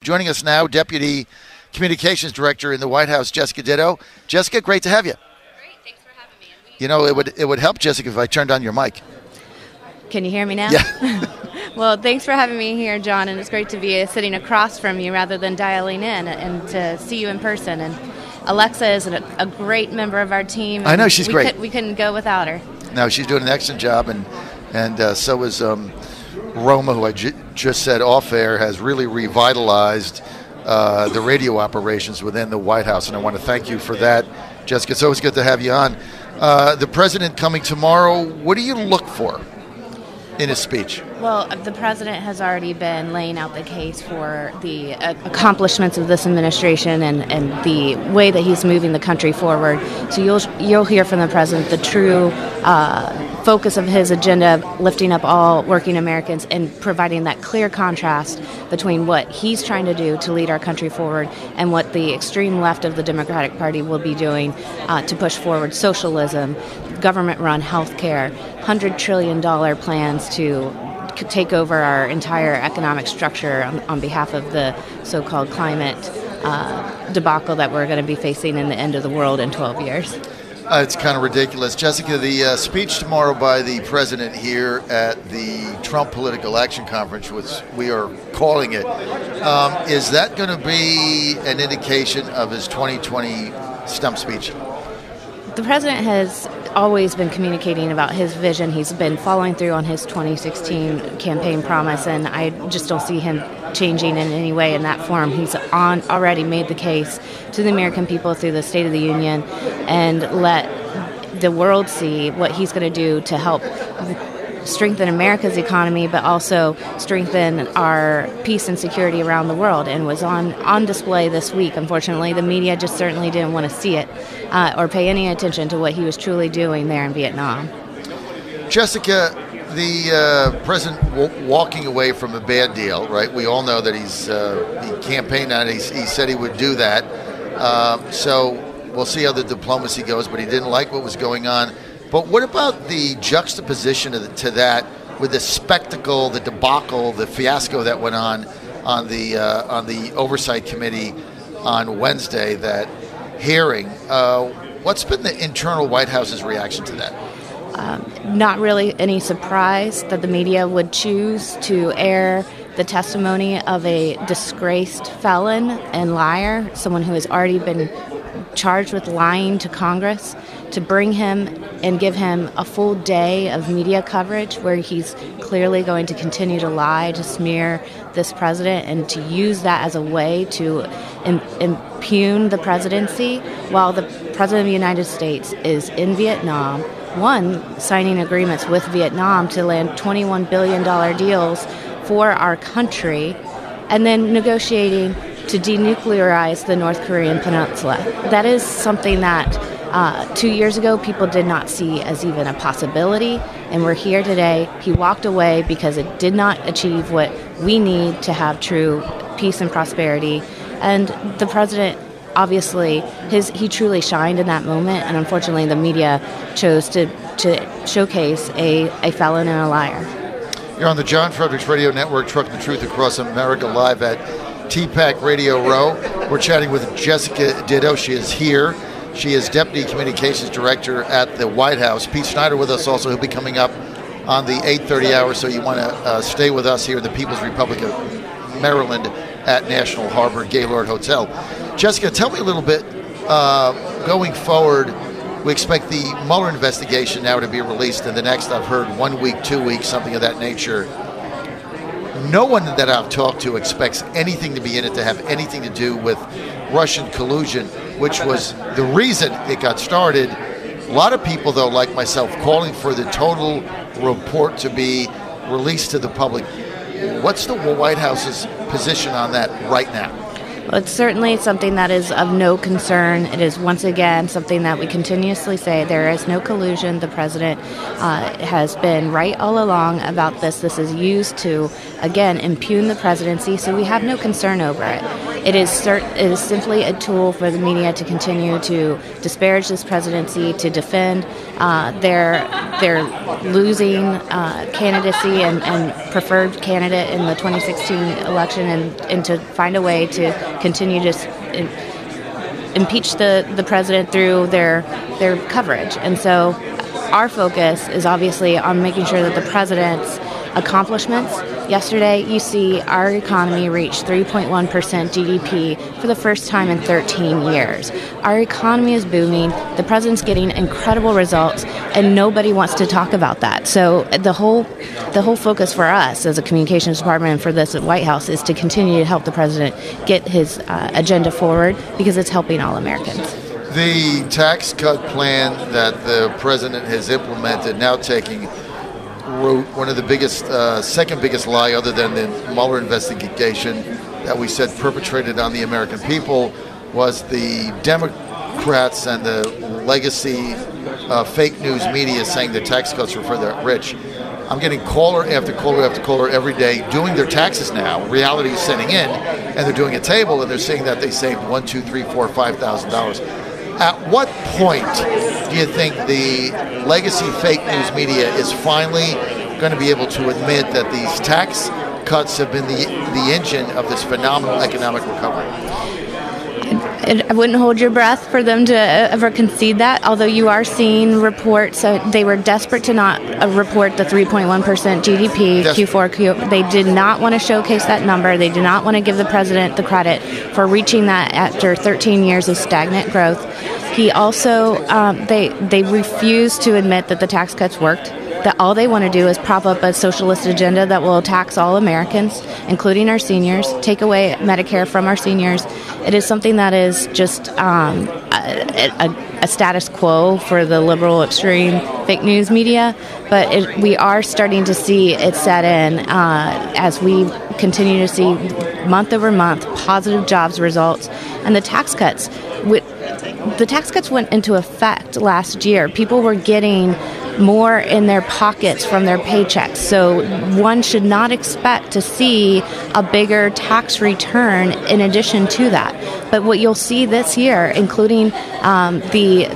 Joining us now, Deputy Communications Director in the White House, Jessica Ditto. Jessica, great to have you. Great, thanks for having me. You know, it would help, Jessica, if I turned on your mic. Can you hear me now? Yeah. Well, thanks for having me here, John, and it's great to be sitting across from you rather than dialing in and to see you in person. And Alexa is a great member of our team. I know, she's great. We couldn't go without her. No, she's doing an excellent job, and so is Roma, who I just said off-air, has really revitalized the radio operations within the White House, and I want to thank you for that, Jessica. It's always good to have you on. The president coming tomorrow, what do you look for in his speech? Well, the president has already been laying out the case for the accomplishments of this administration and the way that he's moving the country forward. So you'll hear from the president the true focus of his agenda, lifting up all working Americans and providing that clear contrast between what he's trying to do to lead our country forward and what the extreme left of the Democratic Party will be doing to push forward socialism, government-run health care, $100 trillion plans to take over our entire economic structure on behalf of the so-called climate debacle that we're going to be facing in the end of the world in 12 years. It's kind of ridiculous. Jessica, the speech tomorrow by the president here at the Trump Political Action Conference, which we are calling it, is that going to be an indication of his 2020 stump speech? The president has always been communicating about his vision. He's been following through on his 2016 campaign promise, and I just don't see him changing in any way in that form. He's already made the case to the American people through the State of the Union and let the world see what he's going to do to help strengthen America's economy, but also strengthen our peace and security around the world, and was on display this week. Unfortunately, the media just certainly didn't want to see it or pay any attention to what he was truly doing there in Vietnam. Jessica, the president walking away from a bad deal, right? We all know that he campaigned on it. He said he would do that. So we'll see how the diplomacy goes, but he didn't like what was going on. But what about the juxtaposition to that with the spectacle, the debacle, the fiasco that went on the Oversight Committee on Wednesday, that hearing? What's been the internal White House's reaction to that? Not really any surprise that the media would choose to air the testimony of a disgraced felon and liar, someone who has already been charged with lying to Congress, to bring him and give him a full day of media coverage where he's clearly going to continue to lie, to smear this president, and to use that as a way to impugn the presidency while the president of the United States is in Vietnam, signing agreements with Vietnam to land $21 billion deals for our country, and then negotiating to denuclearize the North Korean peninsula. That is something that 2 years ago people did not see as even a possibility, and we're here today. He walked away because it did not achieve what we need to have true peace and prosperity. And the president, obviously, he truly shined in that moment, and unfortunately the media chose to showcase a felon and a liar. You're on the John Fredericks Radio Network, trucking the truth across America, live at CPAC Radio Row. We're chatting with Jessica Ditto. She is here. She is Deputy Communications Director at the White House. Pete Schneider with us also. He'll be coming up on the 8:30 hour, so you want to stay with us here in the People's Republic of Maryland at National Harbor Gaylord Hotel. Jessica, tell me a little bit, going forward, we expect the Mueller investigation now to be released in the next, I've heard, 1 week, 2 weeks, something of that nature. No one that I've talked to expects anything to be in it to have anything to do with Russian collusion, which was the reason it got started. A lot of people, though, like myself, calling for the total report to be released to the public. What's the White House's position on that right now? Well, it's certainly something that is of no concern. It is, once again, something that we continuously say. There is no collusion. The president has been right all along about this. This is used to, again, impugn the presidency, so we have no concern over it. It is simply a tool for the media to continue to disparage this presidency, to defend their losing candidacy and preferred candidate in the 2016 election, and to find a way to continue to impeach the president through their coverage. And so our focus is obviously on making sure that the president's accomplishments. Yesterday, you see our economy reach 3.1% GDP for the first time in 13 years. Our economy is booming. The president's getting incredible results, and nobody wants to talk about that. So the whole focus for us as a communications department and for this at White House is to continue to help the president get his agenda forward, because it's helping all Americans. The tax cut plan that the president has implemented, now taking root, one of the biggest, second biggest lie other than the Mueller investigation that we said perpetrated on the American people, was the Democrats and the legacy fake news media saying the tax cuts were for the rich. I'm getting caller after caller after caller every day doing their taxes now. Reality is setting in, and they're doing a table, and they're saying that they saved $1,000, $2,000, $3,000, $4,000, $5,000. At what point do you think the legacy fake news media is finally going to be able to admit that these tax cuts have been the engine of this phenomenal economic recovery? I wouldn't hold your breath for them to ever concede that, although you are seeing reports. They were desperate to not report the 3.1% GDP Q4. They did not want to showcase that number. They did not want to give the president the credit for reaching that after 13 years of stagnant growth. He also, they refused to admit that the tax cuts worked. That all they want to do is prop up a socialist agenda that will tax all Americans, including our seniors, take away Medicare from our seniors. It is something that is just a status quo for the liberal extreme fake news media, but we are starting to see it set in as we continue to see month over month positive jobs results. And the tax cuts went into effect last year. People were getting more in their pockets from their paychecks. So one should not expect to see a bigger tax return in addition to that. But what you'll see this year, including obviously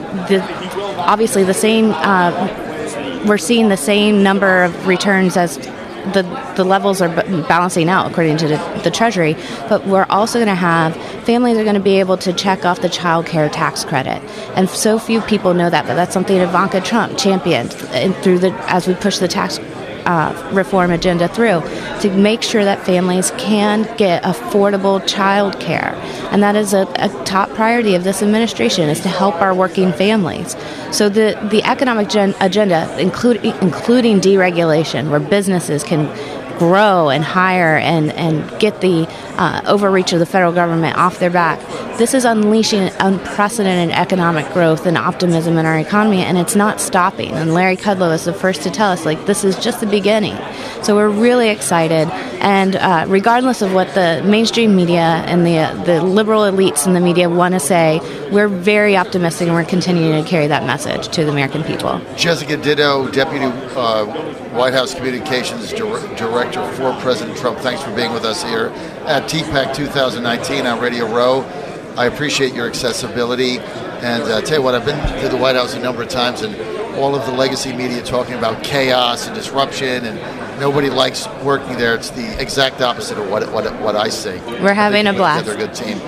the same, we're seeing the same number of returns as the levels are balancing out according to the Treasury, but we're also going to have families are going to be able to check off the child care tax credit, and so few people know that. But that's something Ivanka Trump championed as we push the tax reform agenda through, to make sure that families can get affordable child care. And that is a top priority of this administration, is to help our working families. So the economic agenda, including deregulation, where businesses can grow and hire and get the overreach of the federal government off their back. This is unleashing unprecedented economic growth and optimism in our economy, and it's not stopping. And Larry Kudlow is the first to tell us, this is just the beginning. So we're really excited, and regardless of what the mainstream media and the liberal elites in the media want to say, we're very optimistic, and we're continuing to carry that message to the American people. Jessica Ditto, Deputy White House Communications Director for President Trump, thanks for being with us here at CPAC 2019 on Radio Row. I appreciate your accessibility, and tell you what, I've been to the White House a number of times, and all of the legacy media talking about chaos and disruption, and nobody likes working there. It's the exact opposite of what I see. We're having a blast. They're a good team.